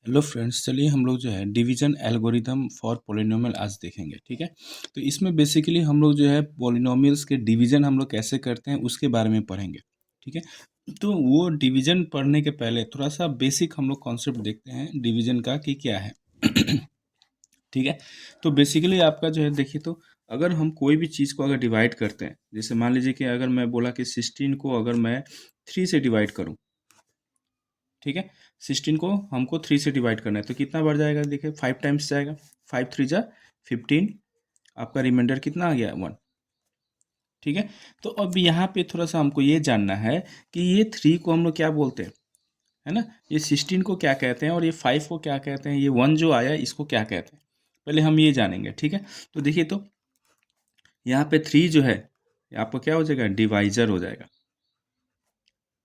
Hello friends, चलिए हम लोग जो है डिवीजन एल्गोरिथम फॉर पॉलिनोमियल आज देखेंगे। ठीक है, तो इसमें बेसिकली हम लोग जो है पॉलिनोमियल्स के डिवीजन हम लोग कैसे करते हैं उसके बारे में पढ़ेंगे। ठीक है, तो वो डिवीजन पढ़ने के पहले थोड़ा सा बेसिक हम लोग कॉन्सेप्ट देखते हैं डिवीजन का कि क्या है। ठीक है, तो बेसिकली आपका जो है देखिए, तो अगर हम कोई भी चीज़ को अगर डिवाइड करते हैं, जैसे मान लीजिए कि अगर मैं बोला कि 16 को अगर मैं 3 से डिवाइड करूँ। ठीक है, 16 को हमको 3 से डिवाइड करना है तो कितना बढ़ जाएगा, देखिए 5 टाइम्स जाएगा। 5 3 जा 15, आपका रिमाइंडर कितना आ गया 1। ठीक है, तो अब यहाँ पे थोड़ा सा हमको ये जानना है कि ये 3 को हम लोग क्या बोलते हैं, है ना, ये 16 को क्या कहते हैं और ये 5 को क्या कहते हैं, ये 1 जो आया इसको क्या कहते हैं, पहले हम ये जानेंगे। ठीक है, तो देखिए, तो यहाँ पे 3 जो है आपको क्या हो जाएगा, डिवाइजर हो जाएगा।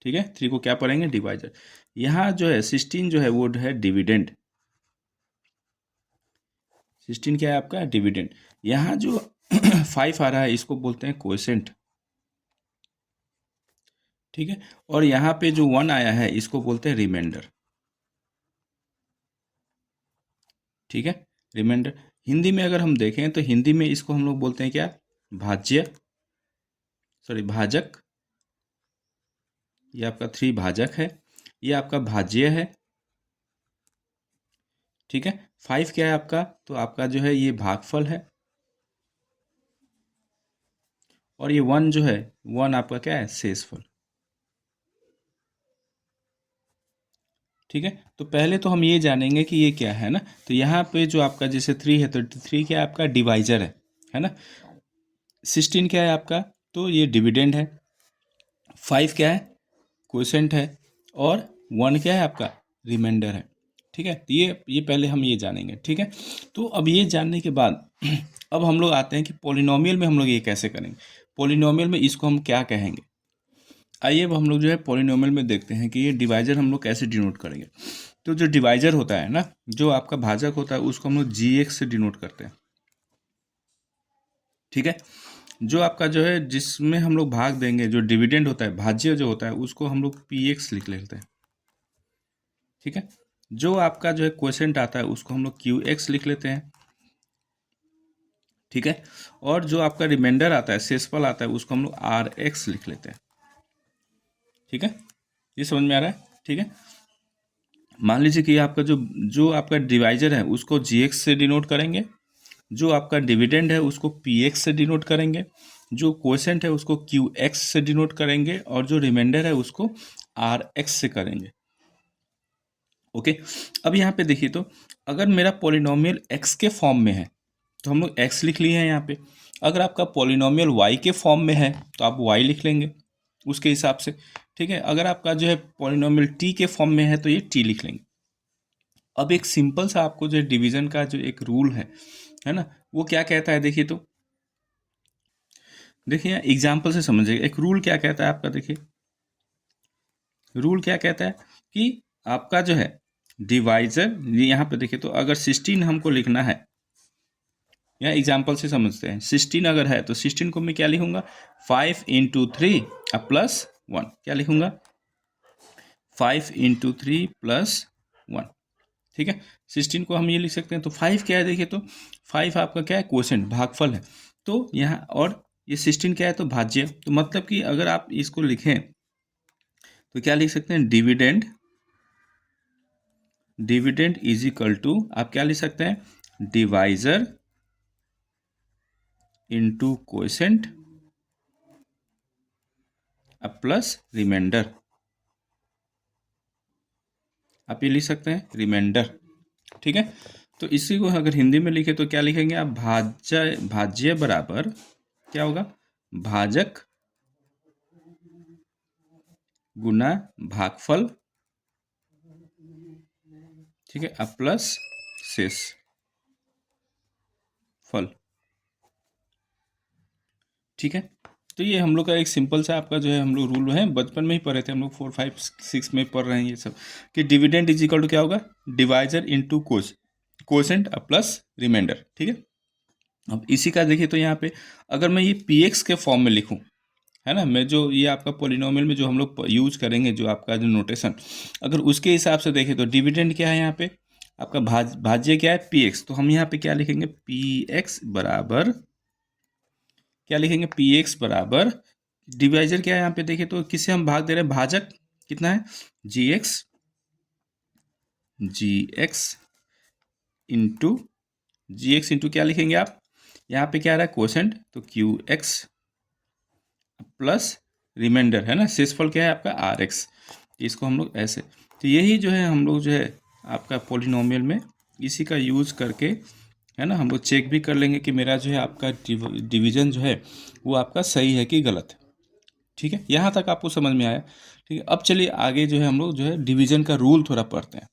ठीक है, 3 को क्या पढ़ेंगे, डिवाइजर। यहाँ जो है 16 जो है वो है डिविडेंड। 16 क्या है आपका, डिविडेंड। यहाँ जो 5 आ रहा है इसको बोलते हैं कोएफिशिएंट। ठीक है, और यहाँ पे जो 1 आया है इसको बोलते हैं रिमाइंडर। ठीक है, रिमाइंडर। हिंदी में अगर हम देखें तो हिंदी में इसको हम लोग बोलते हैं क्या, भाज्य, सॉरी भाजक। ये आपका 3 भाजक है, ये आपका भाज्य है। ठीक है, 5 क्या है आपका, तो आपका जो है ये भागफल है। और ये 1 जो है 1 आपका क्या है, शेषफल। ठीक है, तो पहले तो हम ये जानेंगे कि ये क्या है ना, तो यहाँ पे जो आपका जैसे 3 है तो 3 क्या है आपका, डिवाइजर है ना। 16 क्या है आपका, तो ये डिविडेंड है। 5 क्या है, क्वोशेंट है। और 1 क्या है आपका, रिमाइंडर है। ठीक है, तो ये पहले हम ये जानेंगे। ठीक है, तो अब ये जानने के बाद अब हम लोग आते हैं कि पॉलिनोमियल में हम लोग ये कैसे करेंगे, पॉलिनोमियल में इसको हम क्या कहेंगे। आइए अब हम लोग जो है पॉलिनोमियल में देखते हैं कि ये डिवाइजर हम लोग कैसे डिनोट करेंगे। तो जो डिवाइजर होता है ना, जो आपका भाजक होता है उसको हम लोग GX से डिनोट करते हैं। ठीक है, जो आपका जो है जिसमें हम लोग भाग देंगे, जो डिविडेंड होता है, भाज्य जो होता है, उसको हम लोग PX लिख लेते हैं। ठीक है, जो आपका जो है क्वोशेंट आता है उसको हम लोग QX लिख लेते हैं। ठीक है, और जो आपका रिमाइंडर आता है, शेषफल आता है, उसको हम लोग RX लिख लेते हैं। ठीक है, ये समझ में आ रहा है। ठीक है, मान लीजिए कि आपका जो जो आपका डिवाइजर है उसको GX से डिनोट करेंगे, जो आपका डिविडेंड है उसको PX से डिनोट करेंगे, जो क्वोशेंट है उसको QX से डिनोट करेंगे, और जो रिमाइंडर है उसको RX से करेंगे। ओके, अब यहाँ पे देखिए, तो अगर मेरा पॉलिनोमियल x के फॉर्म में है तो हम लोग x लिख लिए हैं यहाँ पे। अगर आपका पॉलिनोमियल y के फॉर्म में है तो आप y लिख लेंगे उसके हिसाब से। ठीक है, अगर आपका जो है पॉलिनोमियल t के फॉर्म में है तो ये t लिख लेंगे। अब एक सिंपल सा आपको जो डिवीजन का जो एक रूल है ना, वो क्या कहता है, देखिए, तो देखिए एग्जाम्पल से समझिएगा एक रूल क्या कहता है आपका। देखिए रूल क्या कहता है कि आपका जो है डिवाइजर, यहाँ पे देखिए, तो अगर 16 हमको लिखना है, या एग्जाम्पल से समझते हैं, 16 अगर है तो 16 को मैं क्या लिखूंगा, 5 इंटू 3 प्लस 1, क्या लिखूंगा, 5 इंटू 3 प्लस 1। ठीक है, 16 को हम ये लिख सकते हैं। तो 5 क्या है, देखिए, तो 5 आपका क्या है, क्वोशेंट, भागफल है। तो यहाँ और ये 16 क्या है, तो भाज्य। तो मतलब कि अगर आप इसको लिखें तो क्या लिख सकते हैं, dividend, dividend is equal to, आप क्या लिख सकते हैं, divisor into quotient plus remainder. आप ये लिख सकते हैं रिमाइंडर। ठीक है, तो इसी को अगर हिंदी में लिखे तो क्या लिखेंगे आप, भाज्य, भाज्य बराबर क्या होगा, भाजक गुना भागफल। ठीक है, अब प्लस शेष फल। ठीक है, तो ये हम लोग का एक सिंपल सा आपका जो है हम लोग रूल है, बचपन में ही पढ़े थे हम लोग, 4 5 6 में पढ़ रहे हैं ये सब, कि डिविडेंड इज इक्वल टू क्या होगा, divisor into quotient plus remainder. ठीक है, अब इसी का देखिए, तो यहाँ पे अगर मैं ये PX के फॉर्म में लिखूँ, है ना, मैं जो ये आपका पॉलिनोमियल में जो हम लोग यूज करेंगे, जो आपका जो नोटेशन, अगर उसके हिसाब से देखें तो डिविडेंड क्या है यहाँ पे, आपका भाज्य क्या है, पी एक्स। तो हम यहाँ पे क्या लिखेंगे, पी एक्स बराबर, क्या लिखेंगे, पी एक्स बराबर, डिवाइजर क्या है यहाँ पे देखिए तो किससे हम भाग दे रहे हैं, भाजक कितना है, जी एक्स, जी एक्स इंटू, जी एक्स इंटू क्या लिखेंगे आप, यहाँ पे क्या आ रहा है क्वोशेंट, तो क्यू एक्स प्लस रिमाइंडर है ना, शेषफल क्या है आपका आर एक्स। इसको हम लोग ऐसे, तो यही जो है हम लोग जो है आपका पॉलिनोमियल में इसी का यूज़ करके है ना, हम लोग चेक भी कर लेंगे कि मेरा जो है आपका डिवीज़न जो है वो आपका सही है कि गलत है। ठीक है, यहाँ तक आपको समझ में आया। ठीक है, अब चलिए आगे जो है हम लोग जो है डिवीज़न का रूल थोड़ा पढ़ते हैं।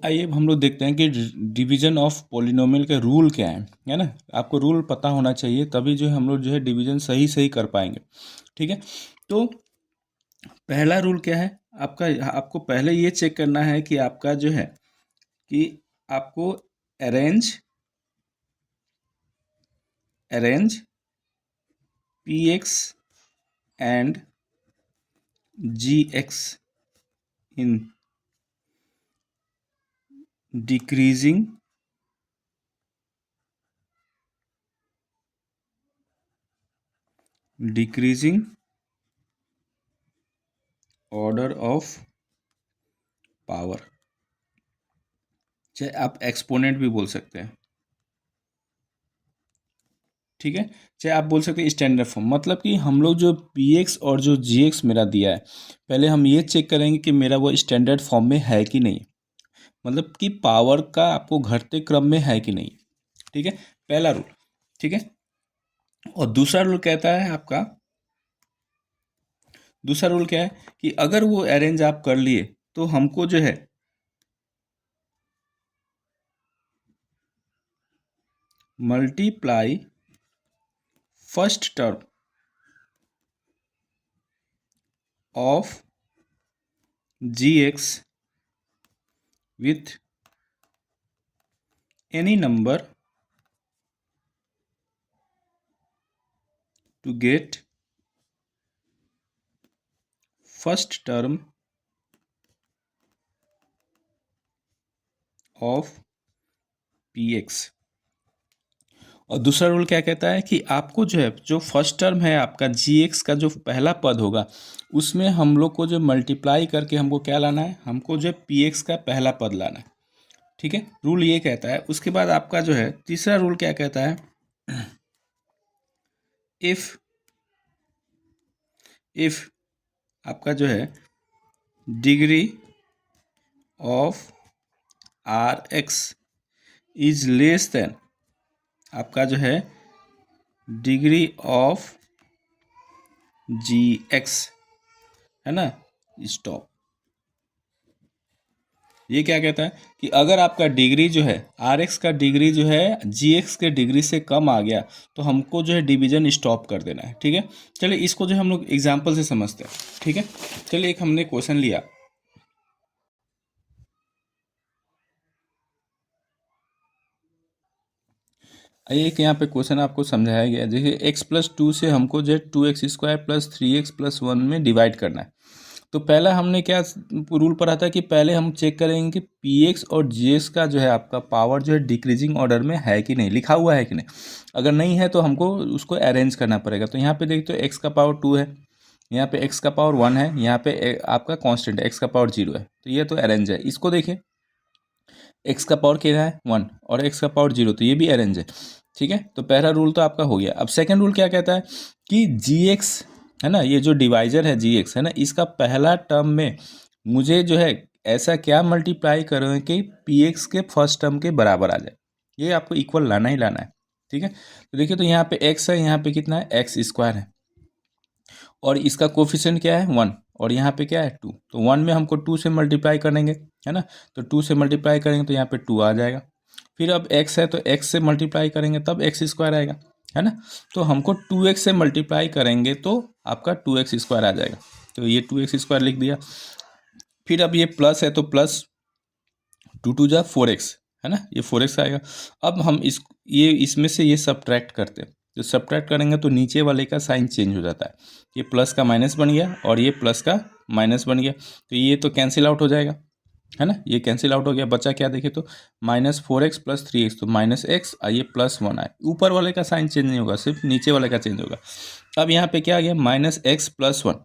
आइए अब हम लोग देखते हैं कि डिवीज़न ऑफ पॉलिनोमियल का रूल क्या है ना। आपको रूल पता होना चाहिए, तभी जो है हम लोग जो है डिवीज़न सही सही कर पाएंगे। ठीक है, तो पहला रूल क्या है आपका, आपको पहले ये चेक करना है कि आपका जो है कि आपको arrange P X and G X in decreasing order of power, चाहे आप एक्सपोनेंट भी बोल सकते हैं। ठीक है, चाहे आप बोल सकते हैं स्टैंडर्ड फॉर्म, मतलब कि हम लोग जो पी एक्स और जो जी एक्स मेरा दिया है, पहले हम ये चेक करेंगे कि मेरा वो स्टैंडर्ड फॉर्म में है कि नहीं, मतलब कि पावर का आपको घटते क्रम में है कि नहीं। ठीक है, पहला रूल। ठीक है, और दूसरा रूल कहता है आपका, दूसरा रूल क्या है कि अगर वो अरेंज आप कर लिए तो हमको जो है multiply first term of G X with any number to get first term of px। और दूसरा रूल क्या कहता है कि आपको जो है जो फर्स्ट टर्म है आपका gx का जो पहला पद होगा उसमें हम लोग को जो मल्टीप्लाई करके हमको क्या लाना है, हमको जो px का पहला पद लाना है। ठीक है, रूल ये कहता है। उसके बाद आपका जो है तीसरा रूल क्या कहता है, इफ आपका जो है degree of R X is less than आपका जो है डिग्री ऑफ जी एक्स है ना, स्टॉप। ये क्या कहता है कि अगर आपका डिग्री जो है आर एक्स का डिग्री जो है जी एक्स के डिग्री से कम आ गया तो हमको जो है डिवीजन स्टॉप कर देना है। ठीक है, चलिए इसको जो है हम लोग एग्जाम्पल से समझते हैं। ठीक है, चलिए एक हमने क्वेश्चन लिया, एक यहाँ पे क्वेश्चन आपको समझाया गया है। देखिए x+2 से हमको जो है 2x² प्लस 3x+1 में डिवाइड करना है। तो पहला हमने क्या रूल पढ़ा था कि पहले हम चेक करेंगे कि पी एक्स और जी एक्स का जो है आपका पावर जो है डिक्रीजिंग ऑर्डर में है कि नहीं, लिखा हुआ है कि नहीं। अगर नहीं है तो हमको उसको अरेंज करना पड़ेगा। तो यहाँ पे देखते हो एक्स का पावर 2 है, यहाँ पे एक्स का पावर 1 है, यहाँ पे आपका कांस्टेंट है एक्स का पावर 0 है, तो ये तो अरेंज है। इसको देखिए एक्स का पावर क्या है 1 और एक्स का पावर 0, तो ये भी अरेंज है। ठीक है, तो पहला रूल तो आपका हो गया। अब सेकंड रूल क्या कहता है कि जी एक्स है ना, ये जो डिवाइजर है जी एक्स है ना, इसका पहला टर्म में मुझे जो है ऐसा क्या मल्टीप्लाई करें कि पी एक्स के फर्स्ट टर्म के बराबर आ जाए, ये आपको इक्वल लाना ही लाना है। ठीक है, तो देखिए तो यहाँ पे एक्स है, यहाँ पे कितना है x² है, और इसका कोफिशिएंट क्या है 1, और यहाँ पे क्या है 2, तो 1 में हमको 2 से मल्टीप्लाई करेंगे है ना, तो 2 से मल्टीप्लाई करेंगे तो यहाँ पे 2 आ जाएगा। फिर अब x है तो x से मल्टीप्लाई करेंगे तब x² आएगा है ना, तो हमको 2x से मल्टीप्लाई करेंगे तो आपका 2x² आ जाएगा, तो ये 2x² लिख दिया। फिर अब ये प्लस है तो प्लस 2 × 2 = 4x है ना, ये 4x आएगा। अब हम ये इसमें से ये सब्ट्रैक्ट करते हैं, तो सब्ट्रैक्ट करेंगे तो नीचे वाले का साइन चेंज हो जाता है, ये प्लस का माइनस बन गया और ये प्लस का माइनस बन गया, तो ये तो कैंसिल आउट हो जाएगा। है ना, ये कैंसिल आउट हो गया, बचा क्या देखे तो -4x + 3x, तो -x ये +1 आए, ऊपर वाले का साइन चेंज नहीं होगा, सिर्फ नीचे वाले का चेंज होगा। अब यहाँ पे क्या आ गया -x + 1,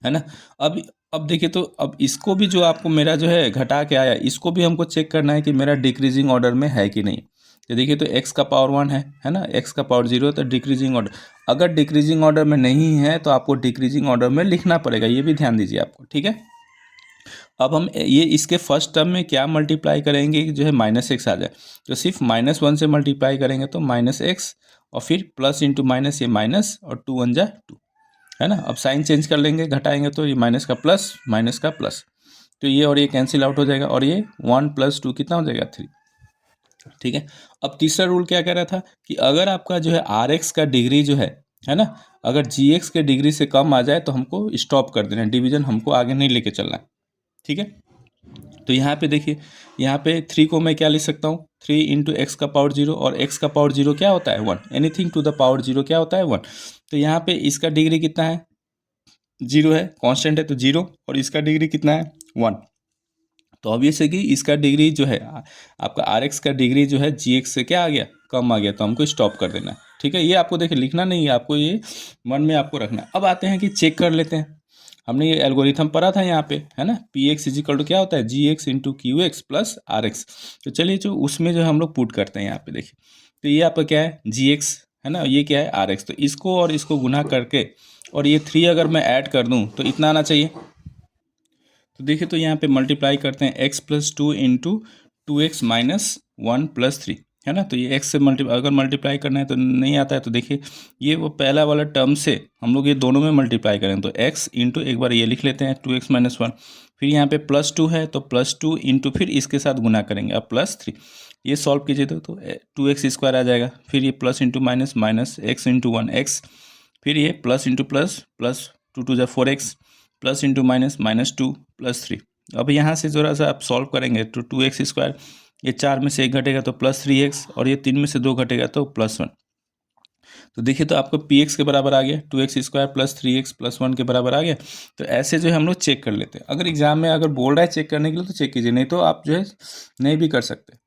है ना। अब अब देखिए तो अब इसको भी जो आपको मेरा जो है घटा के आया, इसको भी हमको चेक करना है कि मेरा डिक्रीजिंग ऑर्डर में है कि नहीं। तो देखिए तो x का पावर 1 है ना, x का पावर 0 तो डिक्रीजिंग ऑर्डर, अगर डिक्रीजिंग ऑर्डर में नहीं है तो आपको डिक्रीजिंग ऑर्डर में लिखना पड़ेगा, ये भी ध्यान दीजिए आपको, ठीक है। अब हम ये इसके फर्स्ट टर्म में क्या मल्टीप्लाई करेंगे कि जो है -x आ जाए, तो सिर्फ -1 से मल्टीप्लाई करेंगे तो -x, और फिर प्लस इंटू माइनस, ये माइनस और 2 × 2, है ना। अब साइन चेंज कर लेंगे, घटाएंगे तो ये माइनस का प्लस, माइनस का प्लस, तो ये और ये कैंसिल आउट हो जाएगा, और ये 1 + 2 कितना हो जाएगा 3, ठीक है। अब तीसरा रूल क्या कह रहा था कि अगर आपका जो है RX का डिग्री जो है ना, अगर GX के डिग्री से कम आ जाए तो हमको स्टॉप कर देना है, डिवीजन हमको आगे नहीं लेके चलना है, ठीक है। तो यहाँ पे देखिए, यहाँ पे 3 को मैं क्या लिख सकता हूँ, 3 × x का पावर 0, और x का पावर 0 क्या होता है 1, एनीथिंग टू द पावर 0 क्या होता है 1। तो यहाँ पे इसका डिग्री कितना है 0 है, कांस्टेंट है तो 0, और इसका डिग्री कितना है 1। तो ऑब्वियस है कि इसका डिग्री जो है आपका RX का डिग्री जो है GX से क्या आ गया, कम आ गया, तो हमको स्टॉप कर देना है, ठीक है। ये आपको देखिए लिखना नहीं है, आपको ये मन में आपको रखना है। अब आते हैं कि चेक कर लेते हैं, हमने ये एल्गोरिथम पढ़ा था यहाँ पे, है ना, PX = क्या होता है GX × QX + RX। तो चलिए जो उसमें जो हम लोग पुट करते हैं यहाँ पे देखिए, तो ये आपका क्या है GX, है ना, ये क्या है RX, तो इसको और इसको गुना करके और ये 3 अगर मैं ऐड कर दूँ तो इतना आना चाहिए। तो देखिए तो यहाँ पे मल्टीप्लाई करते हैं x + 2 × 2x - 1 + 3, है ना। तो ये x से अगर मल्टीप्लाई करना है तो नहीं आता है, तो देखिए ये वो पहला वाला टर्म से हम लोग ये दोनों में मल्टीप्लाई करें, तो x × एक बार ये लिख लेते हैं 2x - 1, फिर यहाँ पे +2 है तो +2 × फिर इसके साथ गुना करेंगे अब +3, ये सॉल्व कीजिए तो 2x² आ जाएगा, फिर ये plus into minus minus x × 1 x, फिर ये plus into plus plus 2 × 4x, plus into minus -2 + 3। अब यहाँ से थोड़ा सा आप सॉल्व करेंगे तो 2x², ये 4 में से 1 घटेगा तो +3x, और ये 3 में से 2 घटेगा तो +1। तो देखिए तो आपको px के बराबर आ गया, 2x² + 3x + 1 के बराबर आ गया। तो ऐसे जो है हम लोग चेक कर लेते हैं, अगर एग्जाम में अगर बोल रहा है चेक करने के लिए तो चेक कीजिए, नहीं तो आप जो है नहीं भी कर सकते।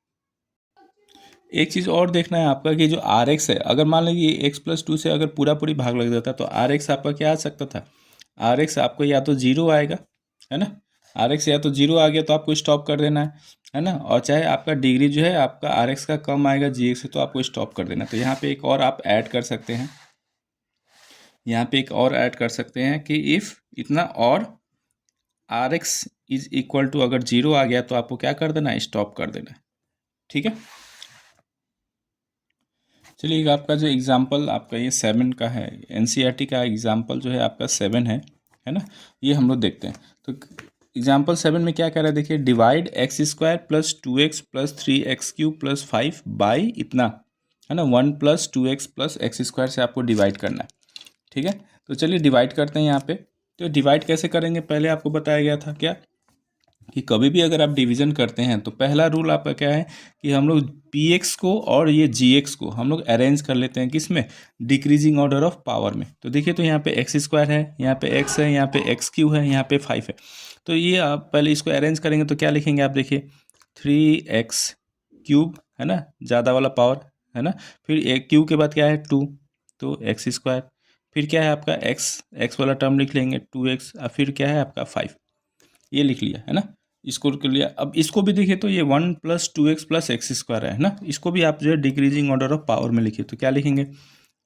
एक चीज़ और देखना है आपका कि जो RX है, अगर मान लीजिए x + 2 से अगर पूरा पूरी भाग लग जाता तो RX आपका क्या आ सकता था, RX आपको या तो 0 आएगा, है ना, RX या तो 0 आ गया तो आपको स्टॉप कर देना है ना, और चाहे आपका डिग्री जो है आपका RX का कम आएगा GX से तो आपको स्टॉप कर देना। तो यहाँ पे एक और आप ऐड कर सकते हैं, यहाँ पे एक और ऐड कर सकते हैं कि इफ़ इतना और RX = अगर 0 आ गया तो आपको क्या कर देना है, स्टॉप कर देना है, ठीक है। चलिए आपका जो एग्ज़ाम्पल आपका ये 7 का है, NCERT का एग्ज़ाम्पल जो है आपका 7 है ना, ये हम लोग देखते हैं। तो एग्ज़ाम्पल 7 में क्या कह रहा है देखिए, divide x² + 2x + 3x³ + 5 by इतना, है ना, 1 + 2x + x² से आपको डिवाइड करना है, ठीक है। तो चलिए डिवाइड करते हैं यहाँ पे। तो डिवाइड कैसे करेंगे, पहले आपको बताया गया था क्या कि कभी भी अगर आप डिवीज़न करते हैं तो पहला रूल आपका क्या है कि हम लोग px को और ये gx को हम लोग अरेंज कर लेते हैं किस में, डिक्रीजिंग ऑर्डर ऑफ पावर में। तो देखिए तो यहाँ पे x² है, यहाँ पे x है, यहाँ पे x³ है, यहाँ पे 5 है। तो ये आप पहले इसको अरेंज करेंगे तो क्या लिखेंगे आप देखिए 3x³ है ना, ज़्यादा वाला पावर, है ना, फिर एक क्यू के बाद क्या है 2, तो x², फिर क्या है आपका x वाला टर्म लिख लेंगे 2x, और फिर क्या है आपका 5, ये लिख लिया है ना, इसको कर लिया। अब इसको भी देखिए तो ये 1 + 2x + x² है ना, इसको भी आप जो है डिक्रीजिंग ऑर्डर ऑफ पावर में लिखिए, तो क्या लिखेंगे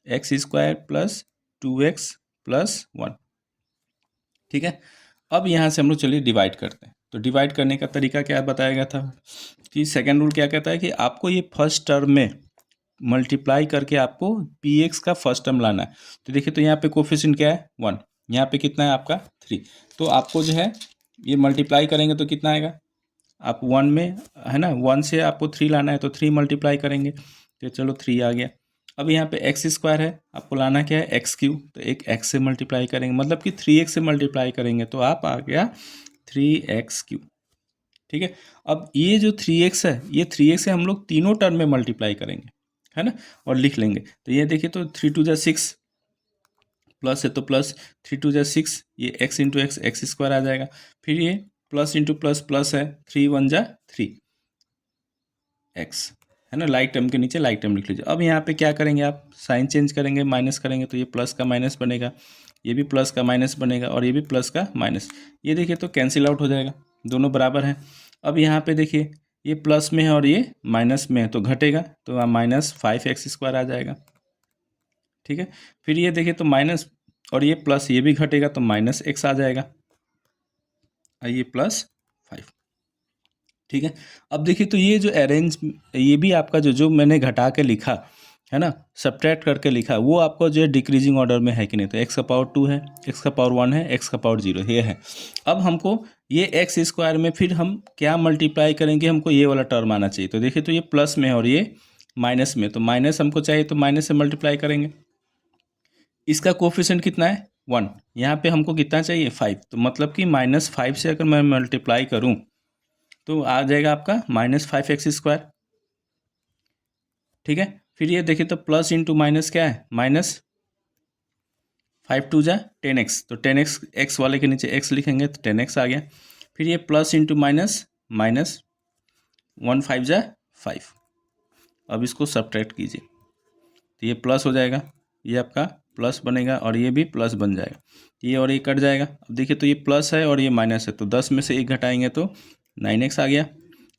x² + 2x + 1, ठीक है। अब यहाँ से हम लोग चलिए डिवाइड करते हैं। तो डिवाइड करने का तरीका क्या बताया गया था कि सेकेंड रूल क्या कहता है कि आपको ये फर्स्ट टर्म में मल्टीप्लाई करके आपको px का फर्स्ट टर्म लाना है। तो देखिए तो यहाँ पे कोफिशिएंट क्या है 1, यहाँ पे कितना है आपका 3, तो आपको जो है ये मल्टीप्लाई करेंगे तो कितना आएगा, आप 1 में, है ना, 1 से आपको 3 लाना है तो 3 मल्टीप्लाई करेंगे, तो चलो 3 आ गया। अब यहाँ पे x² है, आपको लाना क्या है x³, तो एक x से मल्टीप्लाई करेंगे, मतलब कि 3x से मल्टीप्लाई करेंगे तो आप आ गया 3x³, ठीक है। अब ये जो 3x है, ये 3x से हम लोग तीनों टर्म में मल्टीप्लाई करेंगे, है ना, और लिख लेंगे। तो ये देखिए तो 3 × 6 प्लस है तो प्लस 3 × 6, ये x × x x² आ जाएगा, फिर ये प्लस इंटू प्लस प्लस है, 3 × 1 = 3 x है ना, लाइक टर्म के नीचे लाइक टर्म लिख लीजिए। अब यहाँ पे क्या करेंगे आप, साइन चेंज करेंगे, माइनस करेंगे तो ये प्लस का माइनस बनेगा, ये भी प्लस का माइनस बनेगा और ये भी प्लस का माइनस। ये देखिए तो कैंसिल आउट हो जाएगा, दोनों बराबर हैं। अब यहाँ पे देखिए ये प्लस में है और ये माइनस में है तो घटेगा, तो -5x² आ जाएगा। ठीक है, फिर ये देखिए तो माइनस और ये प्लस, ये भी घटेगा तो -x आ जाएगा, ये +5। ठीक है, अब देखिए तो ये जो अरेंज, ये भी आपका जो मैंने घटा के लिखा है ना, सब्ट्रैक्ट करके लिखा, वो आपको जो है डिक्रीजिंग ऑर्डर में है कि नहीं, तो x⁻2 है, x⁻1 है, x⁻0 ये है। अब हमको ये x² में फिर हम क्या मल्टीप्लाई करेंगे, हमको ये वाला टर्म आना चाहिए। तो देखिए तो ये प्लस में है और ये माइनस में, तो माइनस हमको चाहिए तो माइनस से मल्टीप्लाई करेंगे। इसका कोफिशिएंट कितना है 1, यहाँ पे हमको कितना चाहिए 5, तो मतलब कि -5 से अगर मैं मल्टीप्लाई करूँ तो आ जाएगा आपका -5x²। ठीक है, फिर ये देखिए तो प्लस इंटू माइनस क्या है, -5 × 2 = 10x, तो 10x x वाले के नीचे x लिखेंगे तो 10x आ गया। फिर ये प्लस इंटू माइनस, -1 × 5 = 5। अब इसको सब्ट्रैक्ट कीजिए तो ये प्लस हो जाएगा, ये आपका प्लस बनेगा और ये भी प्लस बन जाएगा, ये और ये कट जाएगा। अब देखिए तो ये प्लस है और ये माइनस है, तो 10 में से 1 घटाएंगे तो 9x आ गया।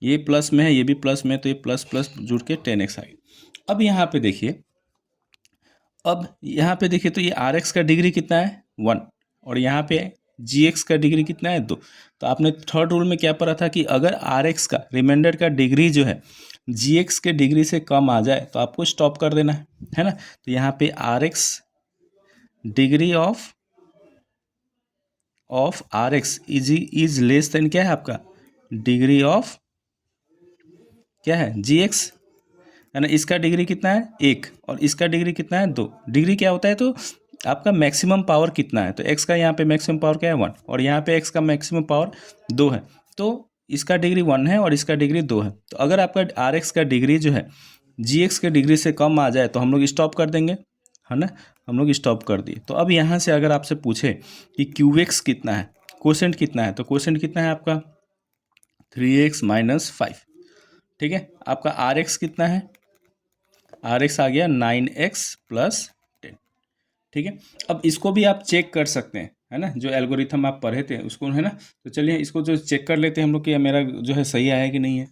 ये प्लस में है, ये भी प्लस में है, तो ये प्लस प्लस जुड़ के 10x आ गया। अब यहाँ पे देखिए, तो ये RX का डिग्री कितना है 1 और यहाँ पे GX का डिग्री कितना है 2। तो आपने थर्ड रूल में क्या पढ़ा था कि अगर RX का रिमाइंडर का डिग्री जो है GX के डिग्री से कम आ जाए तो आपको स्टॉप कर देना है ना। तो यहाँ पे RX degree of RX is less then क्या है आपका, डिग्री ऑफ क्या है GX है ना। इसका डिग्री कितना है 1 और इसका डिग्री कितना है 2। डिग्री क्या होता है, तो आपका मैक्सिमम पावर कितना है, तो x का यहाँ पे मैक्सिमम पावर क्या है 1 और यहाँ पे x का मैक्सिमम पावर 2 है, तो इसका डिग्री 1 है और इसका डिग्री 2 है। तो अगर आपका RX का डिग्री जो है GX के डिग्री से कम आ जाए तो हम लोग स्टॉप कर देंगे, है ना, हम लोग स्टॉप कर दिए। तो अब यहाँ से अगर आपसे पूछे कि QX कितना है, क्वोशेंट कितना है, तो क्वोशेंट कितना है आपका 3x - 5। ठीक है, आपका RX कितना है, RX आ गया 9x + 10। ठीक है, अब इसको भी आप चेक कर सकते हैं, है ना, जो एल्गोरिथम आप पढ़े थे उसको, है ना। तो चलिए इसको जो चेक कर लेते हैं हम लोग कि मेरा जो है सही आया है कि नहीं है।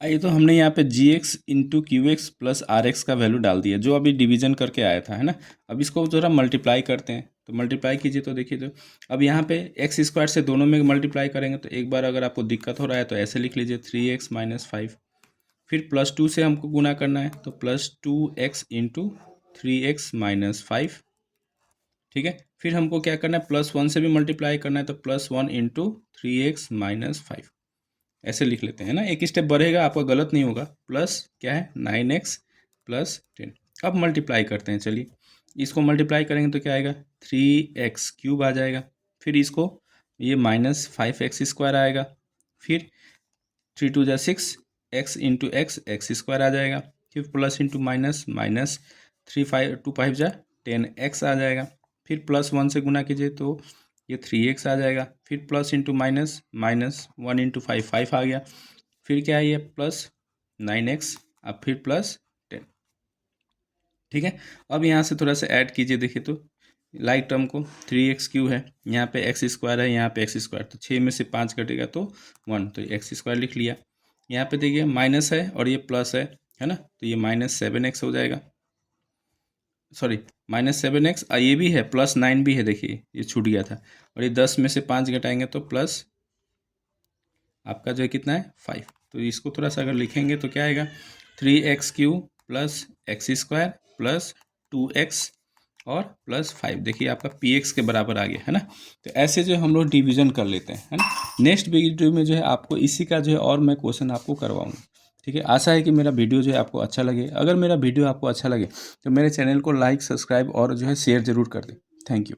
आइए, तो हमने यहाँ पे GX × QX + RX का वैल्यू डाल दिया जो अभी डिवीजन करके आया था, है ना। अब इसको जरा मल्टीप्लाई करते हैं, तो मल्टीप्लाई कीजिए तो देखिए, तो अब यहाँ पे x² से दोनों में मल्टीप्लाई करेंगे तो एक बार अगर आपको दिक्कत हो रहा है तो ऐसे लिख लीजिए 3x - 5, फिर +2 से हमको गुना करना है तो +2x × 3x - 5। ठीक है, फिर हमको क्या करना है, +1 से भी मल्टीप्लाई करना है तो +1 × 3x - 5 ऐसे लिख लेते हैं ना, एक स्टेप बढ़ेगा, आपका गलत नहीं होगा। प्लस क्या है 9x + 10। अब मल्टीप्लाई करते हैं, चलिए इसको मल्टीप्लाई करेंगे तो क्या आएगा 3x³ आ जाएगा, फिर इसको ये -5x² आएगा, फिर 3 × 2 = 6, x × x² आ जाएगा, फिर प्लस इंटू माइनस, -3 5 2 5 = 10x आ जाएगा, फिर +1 से गुना कीजिए तो ये 3x आ जाएगा, फिर प्लस इंटू माइनस, -1 × 5 5 आ गया, फिर क्या है ये +9x, अब फिर +10। ठीक है, अब यहाँ से थोड़ा सा ऐड कीजिए, देखिए तो लाइक टर्म को 3x³ है, यहाँ पे x² है, यहाँ पे x², तो 6 में से 5 कटेगा तो 1, तो x² लिख लिया। यहाँ पे देखिए माइनस है और ये प्लस है ना, तो ये -7x हो जाएगा, सॉरी -7x, ये भी है +9 भी है, देखिए ये छूट गया था, और ये 10 में से 5 घटाएंगे तो प्लस आपका जो है कितना है 5। तो इसको थोड़ा सा अगर लिखेंगे तो क्या आएगा 3x³ + x² + 2x और +5, देखिए आपका px के बराबर आ गया, है ना। तो ऐसे जो हम लोग डिवीजन कर लेते हैं, है ना। नेक्स्ट वीडियो में जो है आपको इसी का जो है और मैं क्वेश्चन आपको करवाऊंगा। ठीक है, आशा है कि मेरा वीडियो जो है आपको अच्छा लगे। अगर मेरा वीडियो आपको अच्छा लगे तो मेरे चैनल को लाइक, सब्सक्राइब और जो है शेयर ज़रूर कर दें। Thank you.